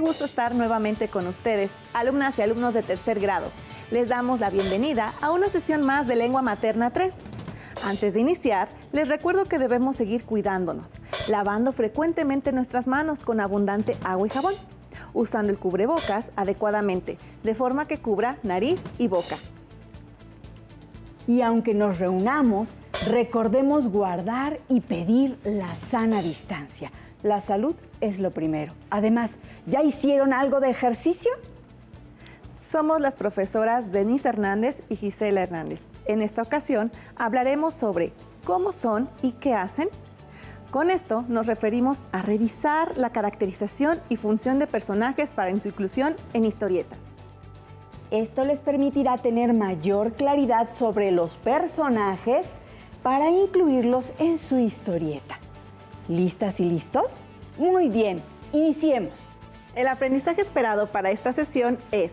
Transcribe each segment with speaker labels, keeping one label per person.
Speaker 1: gusto estar nuevamente con ustedes, alumnas y alumnos de tercer grado. Les damos la bienvenida a una sesión más de Lengua Materna 3. Antes de iniciar, les recuerdo que debemos seguir cuidándonos, lavando frecuentemente nuestras manos con abundante agua y jabón, usando el cubrebocas adecuadamente, de forma que cubra nariz y boca.
Speaker 2: Y aunque nos reunamos, recordemos guardar y pedir la sana distancia. La salud es lo primero. Además, ¿ya hicieron algo de ejercicio?
Speaker 1: Somos las profesoras Denise Hernández y Gisela Hernández. En esta ocasión hablaremos sobre cómo son y qué hacen. Con esto nos referimos a revisar la caracterización y función de personajes para su inclusión en historietas.
Speaker 2: Esto les permitirá tener mayor claridad sobre los personajes para incluirlos en su historieta. ¿Listas y listos? Muy bien, iniciemos.
Speaker 1: El aprendizaje esperado para esta sesión es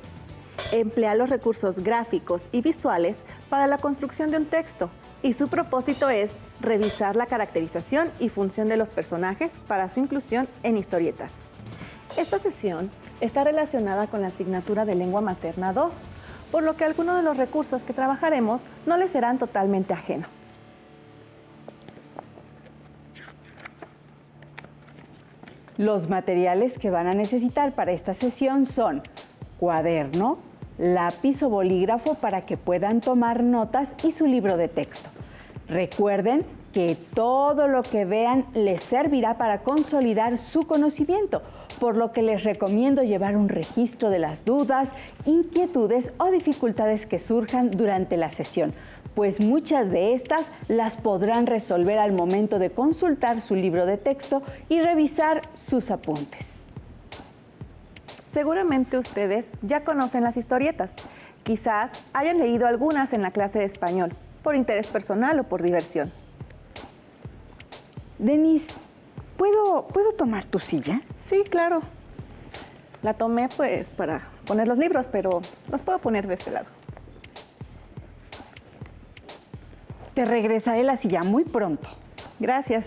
Speaker 1: emplear los recursos gráficos y visuales para la construcción de un texto, y su propósito es revisar la caracterización y función de los personajes para su inclusión en historietas. Esta sesión está relacionada con la asignatura de Lengua Materna 2, por lo que algunos de los recursos que trabajaremos no les serán totalmente ajenos.
Speaker 2: Los materiales que van a necesitar para esta sesión son cuaderno, lápiz o bolígrafo para que puedan tomar notas y su libro de texto. Recuerden que todo lo que vean les servirá para consolidar su conocimiento, por lo que les recomiendo llevar un registro de las dudas, inquietudes o dificultades que surjan durante la sesión, pues muchas de estas las podrán resolver al momento de consultar su libro de texto y revisar sus apuntes.
Speaker 1: Seguramente ustedes ya conocen las historietas. Quizás hayan leído algunas en la clase de español, por interés personal o por diversión.
Speaker 2: Denise, ¿puedo tomar tu silla?
Speaker 1: Sí, claro. La tomé pues para poner los libros, pero los puedo poner de este lado.
Speaker 2: Te regresaré la silla muy pronto.
Speaker 1: Gracias.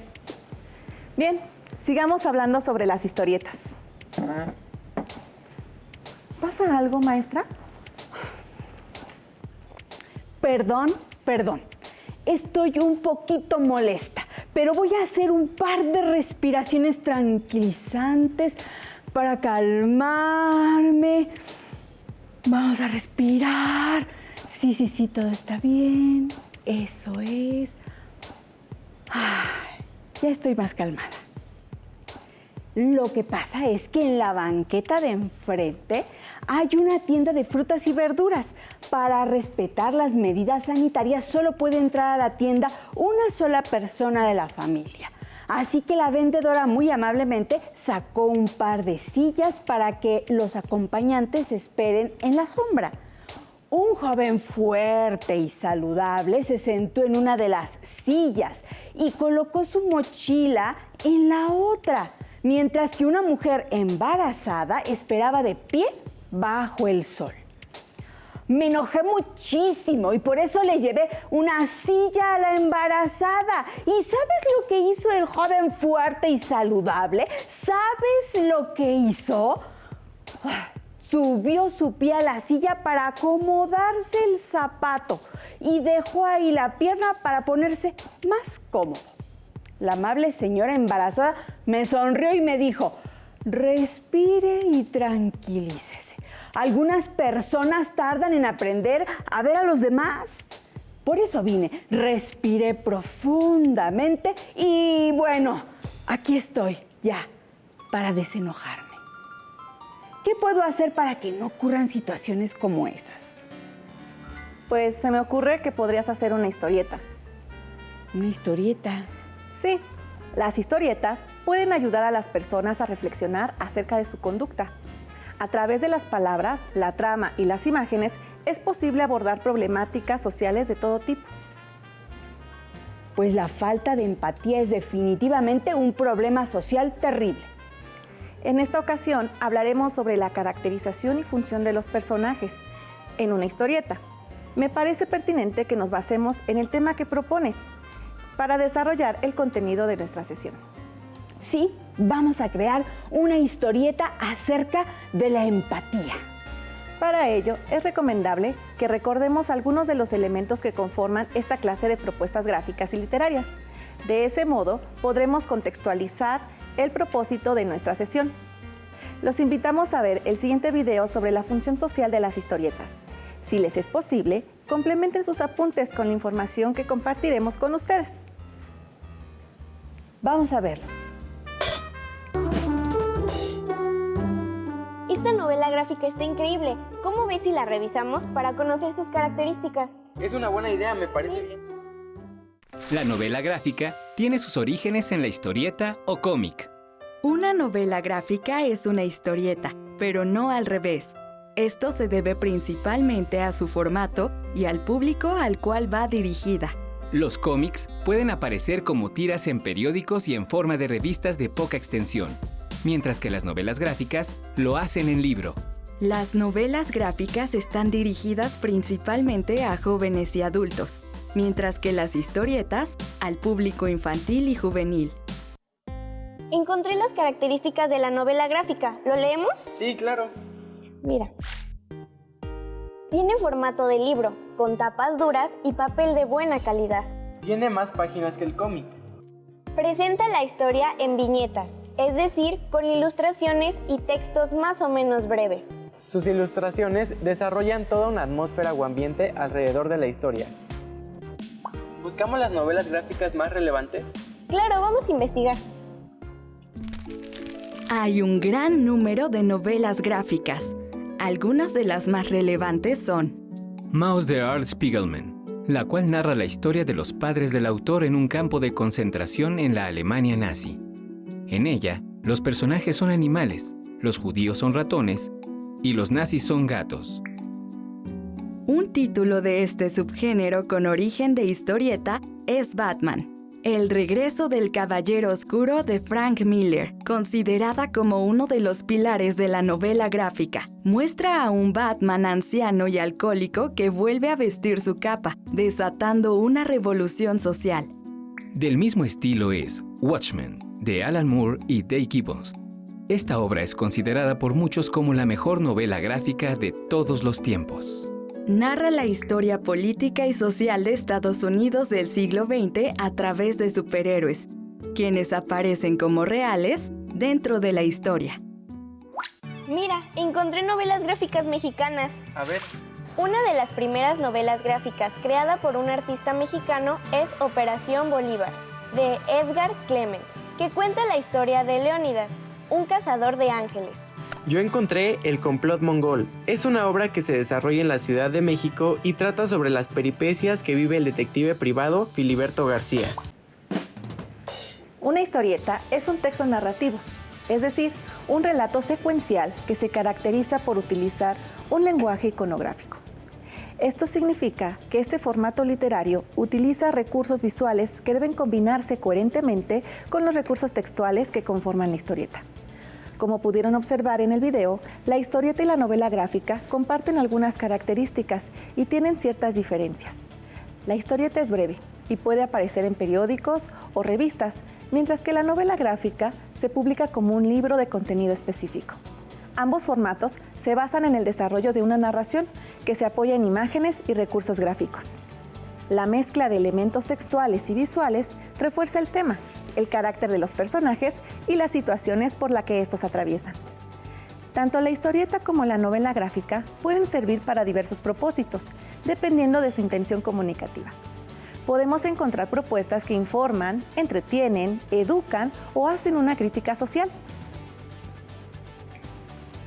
Speaker 1: Bien, sigamos hablando sobre las historietas. ¿Pasa algo, maestra?
Speaker 2: Perdón. Estoy un poquito molesta, pero voy a hacer un par de respiraciones tranquilizantes para calmarme. Vamos a respirar. Sí, todo está bien. Eso es. Ay, ya estoy más calmada. Lo que pasa es que en la banqueta de enfrente hay una tienda de frutas y verduras. Para respetar las medidas sanitarias solo puede entrar a la tienda una sola persona de la familia. Así que la vendedora muy amablemente sacó un par de sillas para que los acompañantes esperen en la sombra. Un joven fuerte y saludable se sentó en una de las sillas y colocó su mochila en la otra, mientras que una mujer embarazada esperaba de pie bajo el sol. Me enojé muchísimo y por eso le llevé una silla a la embarazada. ¿Y sabes lo que hizo el joven fuerte y saludable? ¿Sabes lo que hizo? Subió su pie a la silla para acomodarse el zapato y dejó ahí la pierna para ponerse más cómodo. La amable señora embarazada me sonrió y me dijo: respire y tranquilícese. Algunas personas tardan en aprender a ver a los demás. Por eso vine, respiré profundamente y bueno, aquí estoy ya para desenojarme. ¿Qué puedo hacer para que no ocurran situaciones como esas?
Speaker 1: Pues se me ocurre que podrías hacer una historieta.
Speaker 2: ¿Una historieta?
Speaker 1: Sí, las historietas pueden ayudar a las personas a reflexionar acerca de su conducta. A través de las palabras, la trama y las imágenes es posible abordar problemáticas sociales de todo tipo.
Speaker 2: Pues la falta de empatía es definitivamente un problema social terrible.
Speaker 1: En esta ocasión hablaremos sobre la caracterización y función de los personajes en una historieta. Me parece pertinente que nos basemos en el tema que propones para desarrollar el contenido de nuestra sesión.
Speaker 2: Sí, vamos a crear una historieta acerca de la empatía.
Speaker 1: Para ello, es recomendable que recordemos algunos de los elementos que conforman esta clase de propuestas gráficas y literarias. De ese modo, podremos contextualizar el propósito de nuestra sesión. Los invitamos a ver el siguiente video sobre la función social de las historietas. Si les es posible, complementen sus apuntes con la información que compartiremos con ustedes.
Speaker 2: Vamos a verlo.
Speaker 3: Esta novela gráfica está increíble. ¿Cómo ves si la revisamos para conocer sus características?
Speaker 4: Es una buena idea, me parece bien.
Speaker 5: La novela gráfica tiene sus orígenes en la historieta o cómic.
Speaker 6: Una novela gráfica es una historieta, pero no al revés. Esto se debe principalmente a su formato y al público al cual va dirigida.
Speaker 5: Los cómics pueden aparecer como tiras en periódicos y en forma de revistas de poca extensión, mientras que las novelas gráficas lo hacen en libro.
Speaker 6: Las novelas gráficas están dirigidas principalmente a jóvenes y adultos, mientras que las historietas al público infantil y juvenil.
Speaker 3: Encontré las características de la novela gráfica. ¿Lo leemos?
Speaker 4: Sí, claro.
Speaker 3: Mira. Tiene formato de libro, con tapas duras y papel de buena calidad.
Speaker 4: Tiene más páginas que el cómic.
Speaker 3: Presenta la historia en viñetas, es decir, con ilustraciones y textos más o menos breves.
Speaker 4: Sus ilustraciones desarrollan toda una atmósfera o ambiente alrededor de la historia. ¿Buscamos las novelas gráficas más relevantes?
Speaker 3: Claro, vamos a investigar.
Speaker 6: Hay un gran número de novelas gráficas. Algunas de las más relevantes son
Speaker 5: Maus de Art Spiegelman, la cual narra la historia de los padres del autor en un campo de concentración en la Alemania nazi. En ella, los personajes son animales, los judíos son ratones y los nazis son gatos.
Speaker 6: Un título de este subgénero con origen de historieta es Batman, El regreso del Caballero Oscuro de Frank Miller, considerada como uno de los pilares de la novela gráfica. Muestra a un Batman anciano y alcohólico que vuelve a vestir su capa, desatando una revolución social.
Speaker 5: Del mismo estilo es Watchmen, de Alan Moore y Dave Gibbons. Esta obra es considerada por muchos como la mejor novela gráfica de todos los tiempos.
Speaker 6: Narra la historia política y social de Estados Unidos del siglo XX a través de superhéroes, quienes aparecen como reales dentro de la historia.
Speaker 3: Mira, encontré novelas gráficas mexicanas.
Speaker 4: A ver.
Speaker 3: Una de las primeras novelas gráficas creada por un artista mexicano es Operación Bolívar, de Edgar Clement, que cuenta la historia de Leónidas, un cazador de ángeles.
Speaker 4: Yo encontré El complot mongol. Es una obra que se desarrolla en la Ciudad de México y trata sobre las peripecias que vive el detective privado Filiberto García.
Speaker 1: Una historieta es un texto narrativo, es decir, un relato secuencial que se caracteriza por utilizar un lenguaje iconográfico. Esto significa que este formato literario utiliza recursos visuales que deben combinarse coherentemente con los recursos textuales que conforman la historieta. Como pudieron observar en el video, la historieta y la novela gráfica comparten algunas características y tienen ciertas diferencias. La historieta es breve y puede aparecer en periódicos o revistas, mientras que la novela gráfica se publica como un libro de contenido específico. Ambos formatos se basan en el desarrollo de una narración que se apoya en imágenes y recursos gráficos. La mezcla de elementos textuales y visuales refuerza el tema, el carácter de los personajes y las situaciones por las que estos atraviesan. Tanto la historieta como la novela gráfica pueden servir para diversos propósitos, dependiendo de su intención comunicativa. Podemos encontrar propuestas que informan, entretienen, educan o hacen una crítica social.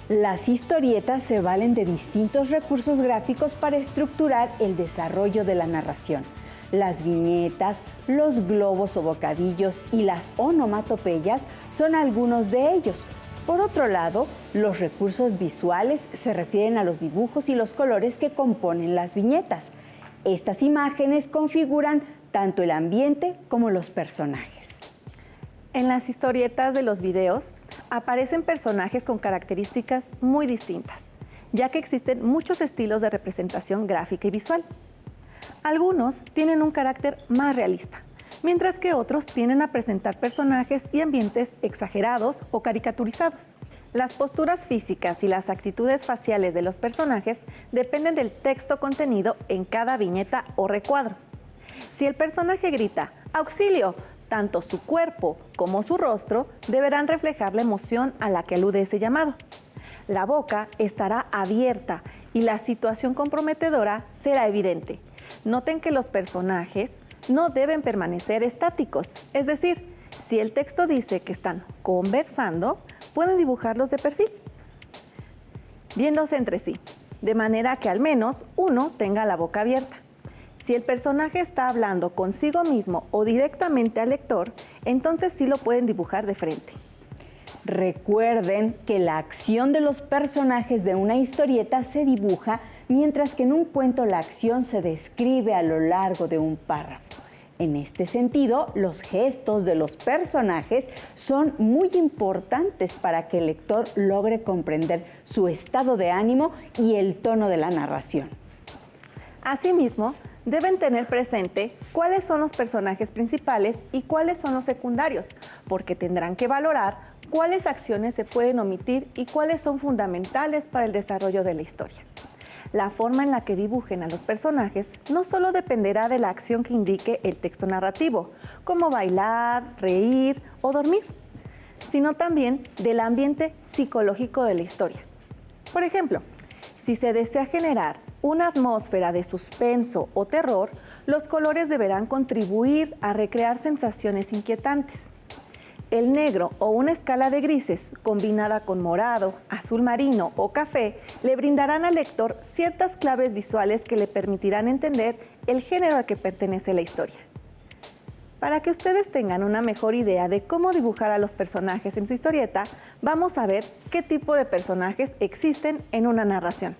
Speaker 2: Las historietas se valen de distintos recursos gráficos para estructurar el desarrollo de la narración. Las viñetas, los globos o bocadillos y las onomatopeyas son algunos de ellos. Por otro lado, los recursos visuales se refieren a los dibujos y los colores que componen las viñetas. Estas imágenes configuran tanto el ambiente como los personajes.
Speaker 1: En las historietas de los videos aparecen personajes con características muy distintas, ya que existen muchos estilos de representación gráfica y visual. Algunos tienen un carácter más realista, mientras que otros tienden a presentar personajes y ambientes exagerados o caricaturizados. Las posturas físicas y las actitudes faciales de los personajes dependen del texto contenido en cada viñeta o recuadro. Si el personaje grita ¡auxilio!, tanto su cuerpo como su rostro deberán reflejar la emoción a la que alude ese llamado. La boca estará abierta y la situación comprometedora será evidente. Noten que los personajes no deben permanecer estáticos, es decir, si el texto dice que están conversando, pueden dibujarlos de perfil, viéndose entre sí, de manera que al menos uno tenga la boca abierta. Si el personaje está hablando consigo mismo o directamente al lector, entonces sí lo pueden dibujar de frente.
Speaker 2: Recuerden que la acción de los personajes de una historieta se dibuja, mientras que en un cuento la acción se describe a lo largo de un párrafo. En este sentido, los gestos de los personajes son muy importantes para que el lector logre comprender su estado de ánimo y el tono de la narración.
Speaker 1: Asimismo, deben tener presente cuáles son los personajes principales y cuáles son los secundarios, porque tendrán que valorar cuáles acciones se pueden omitir y cuáles son fundamentales para el desarrollo de la historia. La forma en la que dibujen a los personajes no solo dependerá de la acción que indique el texto narrativo, como bailar, reír o dormir, sino también del ambiente psicológico de la historia. Por ejemplo, si se desea generar una atmósfera de suspenso o terror, los colores deberán contribuir a recrear sensaciones inquietantes. El negro o una escala de grises combinada con morado, azul marino o café le brindarán al lector ciertas claves visuales que le permitirán entender el género al que pertenece la historia. Para que ustedes tengan una mejor idea de cómo dibujar a los personajes en su historieta, vamos a ver qué tipo de personajes existen en una narración.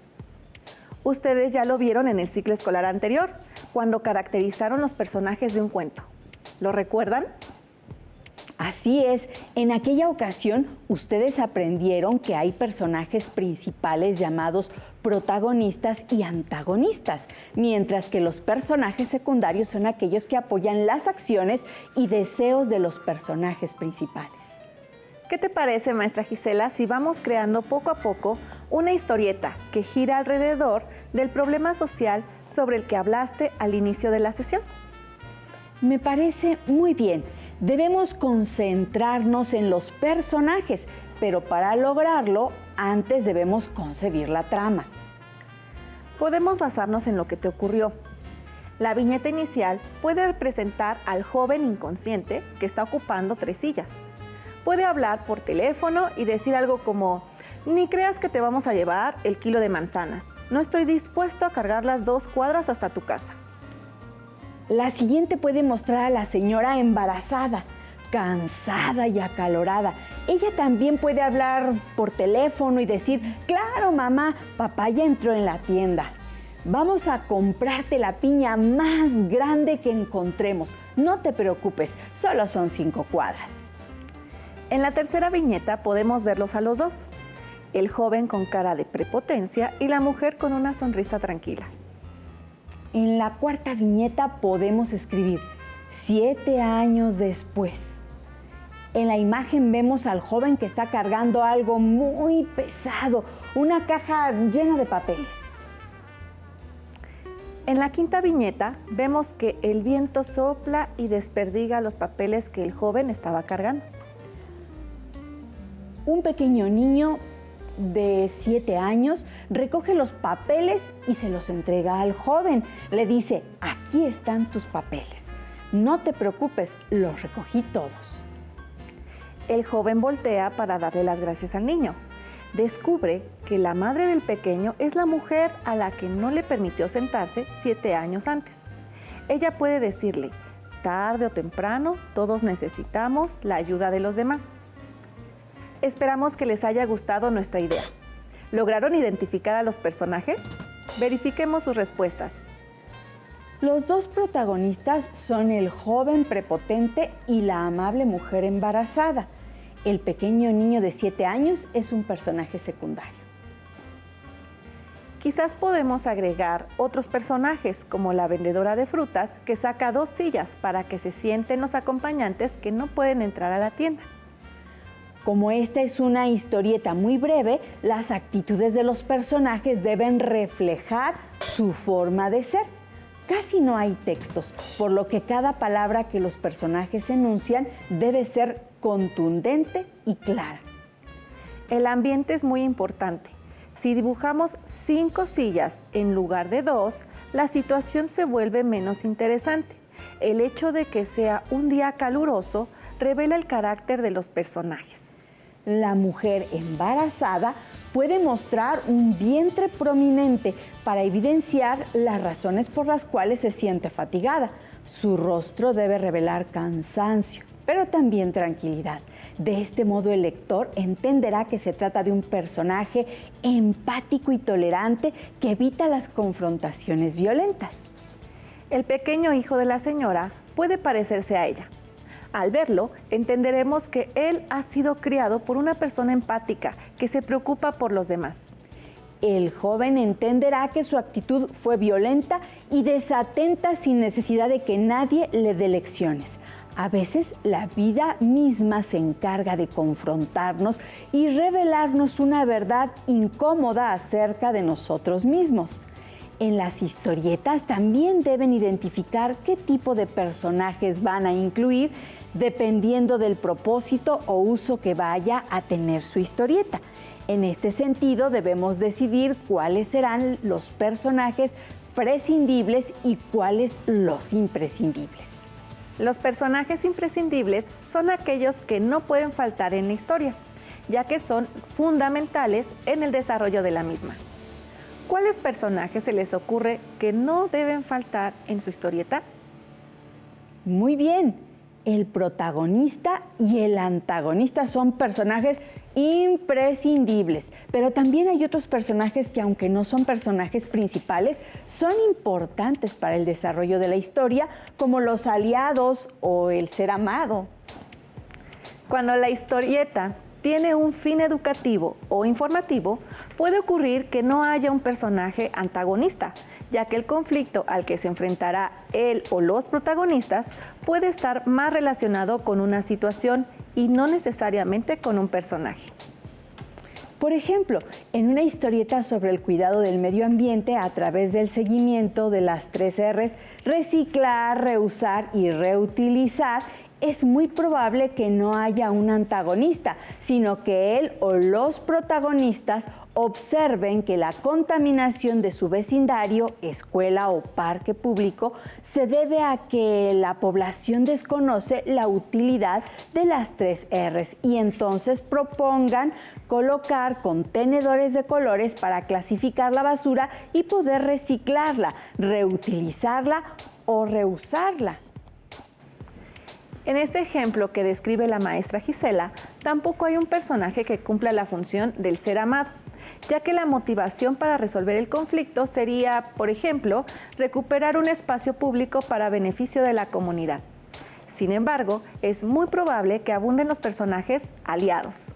Speaker 1: Ustedes ya lo vieron en el ciclo escolar anterior, cuando caracterizaron los personajes de un cuento. ¿Lo recuerdan?
Speaker 2: Así es, en aquella ocasión ustedes aprendieron que hay personajes principales llamados protagonistas y antagonistas, mientras que los personajes secundarios son aquellos que apoyan las acciones y deseos de los personajes principales.
Speaker 1: ¿Qué te parece, maestra Gisela, si vamos creando poco a poco una historieta que gira alrededor del problema social sobre el que hablaste al inicio de la sesión?
Speaker 2: Me parece muy bien. Debemos concentrarnos en los personajes, pero para lograrlo, antes debemos concebir la trama.
Speaker 1: Podemos basarnos en lo que te ocurrió. La viñeta inicial puede representar al joven inconsciente que está ocupando 3 sillas. Puede hablar por teléfono y decir algo como: ni creas que te vamos a llevar el kilo de manzanas. No estoy dispuesto a cargar las 2 cuadras hasta tu casa.
Speaker 2: La siguiente puede mostrar a la señora embarazada, cansada y acalorada. Ella también puede hablar por teléfono y decir: claro, mamá, papá ya entró en la tienda. Vamos a comprarte la piña más grande que encontremos. No te preocupes, solo son 5 cuadras.
Speaker 1: En la tercera viñeta podemos verlos a los dos. El joven con cara de prepotencia y la mujer con una sonrisa tranquila.
Speaker 2: En la cuarta viñeta podemos escribir 7 años después. En la imagen vemos al joven que está cargando algo muy pesado, una caja llena de papeles.
Speaker 1: En la quinta viñeta vemos que el viento sopla y desperdiga los papeles que el joven estaba cargando.
Speaker 2: Un pequeño niño de 7 años recoge los papeles y se los entrega al joven. Le dice: aquí están tus papeles. No te preocupes, los recogí todos.
Speaker 1: El joven voltea para darle las gracias al niño. Descubre que la madre del pequeño es la mujer a la que no le permitió sentarse 7 años antes. Ella puede decirle: tarde o temprano, todos necesitamos la ayuda de los demás. Esperamos que les haya gustado nuestra idea. ¿Lograron identificar a los personajes? Verifiquemos sus respuestas.
Speaker 2: Los 2 protagonistas son el joven prepotente y la amable mujer embarazada. El pequeño niño de 7 años es un personaje secundario.
Speaker 1: Quizás podemos agregar otros personajes, como la vendedora de frutas, que saca 2 sillas para que se sienten los acompañantes que no pueden entrar a la tienda.
Speaker 2: Como esta es una historieta muy breve, las actitudes de los personajes deben reflejar su forma de ser. Casi no hay textos, por lo que cada palabra que los personajes enuncian debe ser contundente y clara.
Speaker 1: El ambiente es muy importante. Si dibujamos 5 sillas en lugar de 2, la situación se vuelve menos interesante. El hecho de que sea un día caluroso revela el carácter de los personajes.
Speaker 2: La mujer embarazada puede mostrar un vientre prominente para evidenciar las razones por las cuales se siente fatigada. Su rostro debe revelar cansancio, pero también tranquilidad. De este modo el lector entenderá que se trata de un personaje empático y tolerante que evita las confrontaciones violentas.
Speaker 1: El pequeño hijo de la señora puede parecerse a ella. Al verlo, entenderemos que él ha sido criado por una persona empática que se preocupa por los demás.
Speaker 2: El joven entenderá que su actitud fue violenta y desatenta sin necesidad de que nadie le dé lecciones. A veces la vida misma se encarga de confrontarnos y revelarnos una verdad incómoda acerca de nosotros mismos. En las historietas también deben identificar qué tipo de personajes van a incluir dependiendo del propósito o uso que vaya a tener su historieta. En este sentido, debemos decidir cuáles serán los personajes prescindibles y cuáles los imprescindibles.
Speaker 1: Los personajes imprescindibles son aquellos que no pueden faltar en la historia, ya que son fundamentales en el desarrollo de la misma. ¿Cuáles personajes se les ocurre que no deben faltar en su historieta?
Speaker 2: Muy bien. El protagonista y el antagonista son personajes imprescindibles, pero también hay otros personajes que, aunque no son personajes principales, son importantes para el desarrollo de la historia, como los aliados o el ser amado.
Speaker 1: Cuando la historieta tiene un fin educativo o informativo, puede ocurrir que no haya un personaje antagonista, ya que el conflicto al que se enfrentará él o los protagonistas puede estar más relacionado con una situación y no necesariamente con un personaje.
Speaker 2: Por ejemplo, en una historieta sobre el cuidado del medio ambiente a través del seguimiento de las 3 R's, reciclar, reusar y reutilizar, es muy probable que no haya un antagonista, sino que él o los protagonistas observen que la contaminación de su vecindario, escuela o parque público se debe a que la población desconoce la utilidad de las 3 R's y entonces propongan colocar contenedores de colores para clasificar la basura y poder reciclarla, reutilizarla o reusarla.
Speaker 1: En este ejemplo que describe la maestra Gisela, tampoco hay un personaje que cumpla la función del ser amado, ya que la motivación para resolver el conflicto sería, por ejemplo, recuperar un espacio público para beneficio de la comunidad. Sin embargo, es muy probable que abunden los personajes aliados.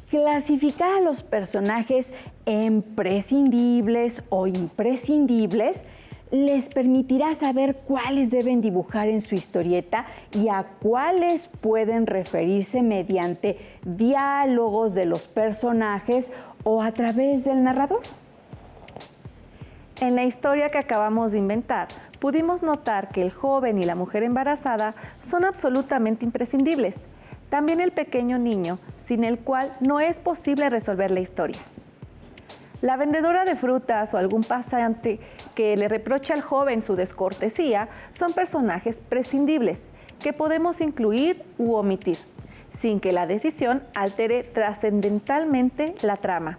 Speaker 2: Clasificar a los personajes en prescindibles o imprescindibles les permitirá saber cuáles deben dibujar en su historieta y a cuáles pueden referirse mediante diálogos de los personajes o a través del narrador.
Speaker 1: En la historia que acabamos de inventar, pudimos notar que el joven y la mujer embarazada son absolutamente imprescindibles. También el pequeño niño, sin el cual no es posible resolver la historia. La vendedora de frutas o algún pasante que le reprocha al joven su descortesía son personajes prescindibles que podemos incluir u omitir, sin que la decisión altere trascendentalmente la trama.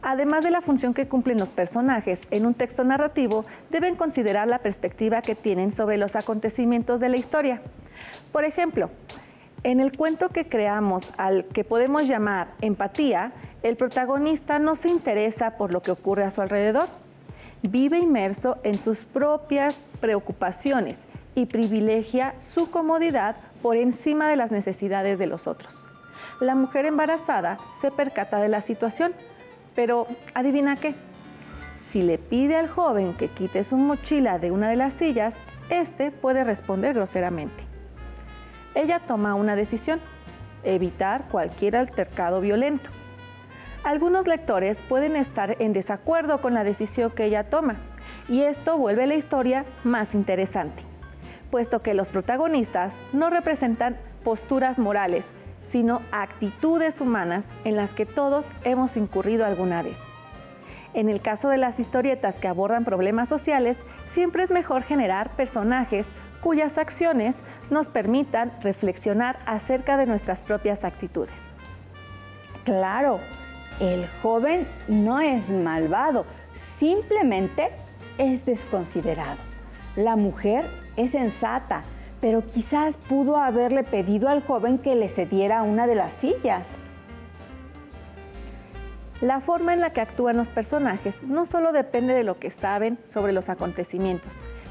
Speaker 1: Además de la función que cumplen los personajes en un texto narrativo, deben considerar la perspectiva que tienen sobre los acontecimientos de la historia. Por ejemplo, en el cuento que creamos, al que podemos llamar empatía, el protagonista no se interesa por lo que ocurre a su alrededor. Vive inmerso en sus propias preocupaciones y privilegia su comodidad por encima de las necesidades de los otros. La mujer embarazada se percata de la situación, pero ¿adivina qué? Si le pide al joven que quite su mochila de una de las sillas, este puede responder groseramente. Ella toma una decisión: evitar cualquier altercado violento. Algunos lectores pueden estar en desacuerdo con la decisión que ella toma, y esto vuelve la historia más interesante, puesto que los protagonistas no representan posturas morales, sino actitudes humanas en las que todos hemos incurrido alguna vez. En el caso de las historietas que abordan problemas sociales, siempre es mejor generar personajes cuyas acciones nos permitan reflexionar acerca de nuestras propias actitudes.
Speaker 2: Claro, el joven no es malvado, simplemente es desconsiderado. La mujer es sensata, pero quizás pudo haberle pedido al joven que le cediera una de las sillas.
Speaker 1: La forma en la que actúan los personajes no solo depende de lo que saben sobre los acontecimientos,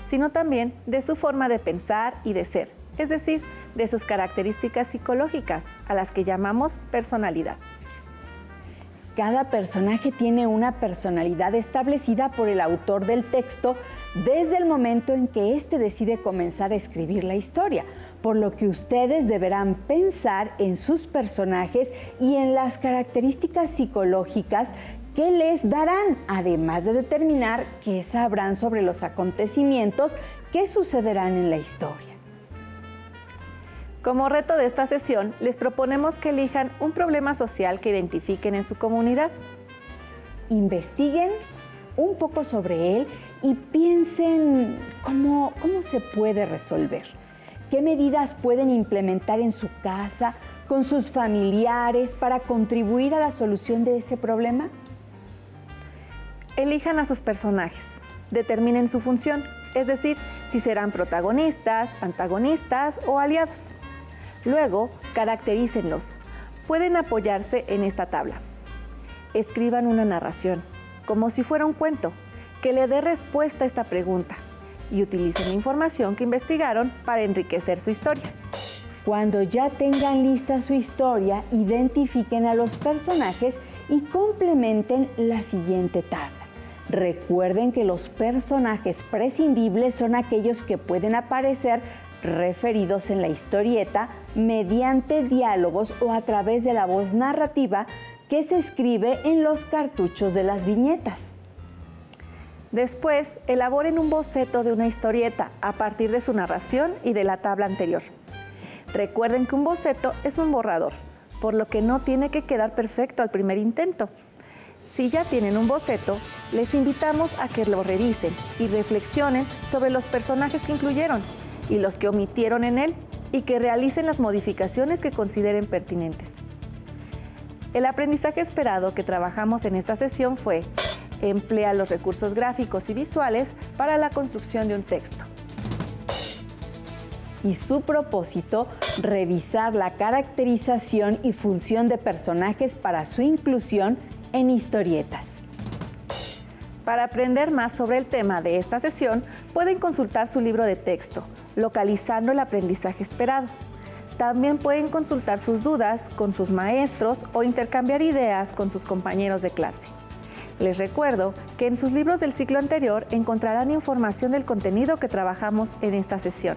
Speaker 1: sino también de su forma de pensar y de ser, es decir, de sus características psicológicas, a las que llamamos personalidad.
Speaker 2: Cada personaje tiene una personalidad establecida por el autor del texto desde el momento en que éste decide comenzar a escribir la historia, por lo que ustedes deberán pensar en sus personajes y en las características psicológicas que les darán, además de determinar qué sabrán sobre los acontecimientos que sucederán en la historia.
Speaker 1: Como reto de esta sesión, les proponemos que elijan un problema social que identifiquen en su comunidad.
Speaker 2: Investiguen un poco sobre él y piensen cómo se puede resolver. ¿Qué medidas pueden implementar en su casa, con sus familiares, para contribuir a la solución de ese problema?
Speaker 1: Elijan a sus personajes, determinen su función, es decir, si serán protagonistas, antagonistas o aliados. Luego, caracterícenlos. Pueden apoyarse en esta tabla. Escriban una narración, como si fuera un cuento, que le dé respuesta a esta pregunta, y utilicen la información que investigaron para enriquecer su historia.
Speaker 2: Cuando ya tengan lista su historia, identifiquen a los personajes y complementen la siguiente tabla. Recuerden que los personajes prescindibles son aquellos que pueden aparecer referidos en la historieta mediante diálogos o a través de la voz narrativa que se escribe en los cartuchos de las viñetas.
Speaker 1: Después, elaboren un boceto de una historieta a partir de su narración y de la tabla anterior. Recuerden que un boceto es un borrador, por lo que no tiene que quedar perfecto al primer intento. Si ya tienen un boceto, les invitamos a que lo revisen y reflexionen sobre los personajes que incluyeron y los que omitieron en él, y que realicen las modificaciones que consideren pertinentes. El aprendizaje esperado que trabajamos en esta sesión fue: emplea los recursos gráficos y visuales para la construcción de un texto.
Speaker 2: Y su propósito, revisar la caracterización y función de personajes para su inclusión en historietas.
Speaker 1: Para aprender más sobre el tema de esta sesión, pueden consultar su libro de texto, localizando el aprendizaje esperado. También pueden consultar sus dudas con sus maestros o intercambiar ideas con sus compañeros de clase. Les recuerdo que en sus libros del ciclo anterior encontrarán información del contenido que trabajamos en esta sesión.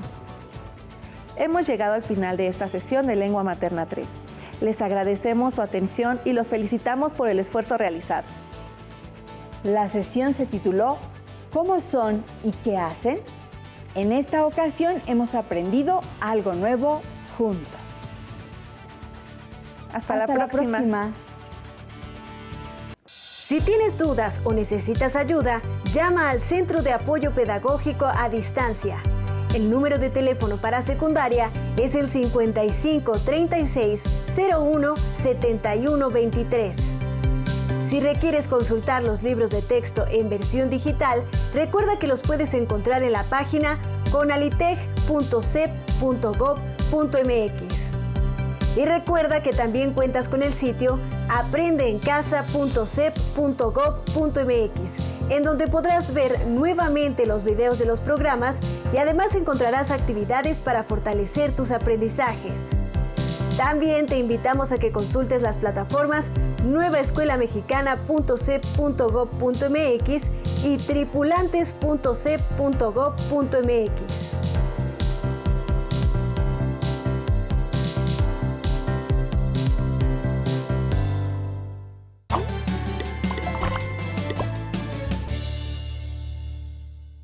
Speaker 1: Hemos llegado al final de esta sesión de Lengua Materna 3. Les agradecemos su atención y los felicitamos por el esfuerzo realizado.
Speaker 2: La sesión se tituló ¿Cómo son y qué hacen? En esta ocasión hemos aprendido algo nuevo juntos.
Speaker 1: Hasta la próxima.
Speaker 7: Si tienes dudas o necesitas ayuda, llama al Centro de Apoyo Pedagógico a Distancia. El número de teléfono para secundaria es el 55 36 01 71 23. Si requieres consultar los libros de texto en versión digital, recuerda que los puedes encontrar en la página conalitech.cep.gov.mx. Y recuerda que también cuentas con el sitio aprendeencasa.cep.gov.mx, en donde podrás ver nuevamente los videos de los programas y además encontrarás actividades para fortalecer tus aprendizajes. También te invitamos a que consultes las plataformas nuevaescuelamexicana.cep.gov.mx y tripulantes.cep.gov.mx.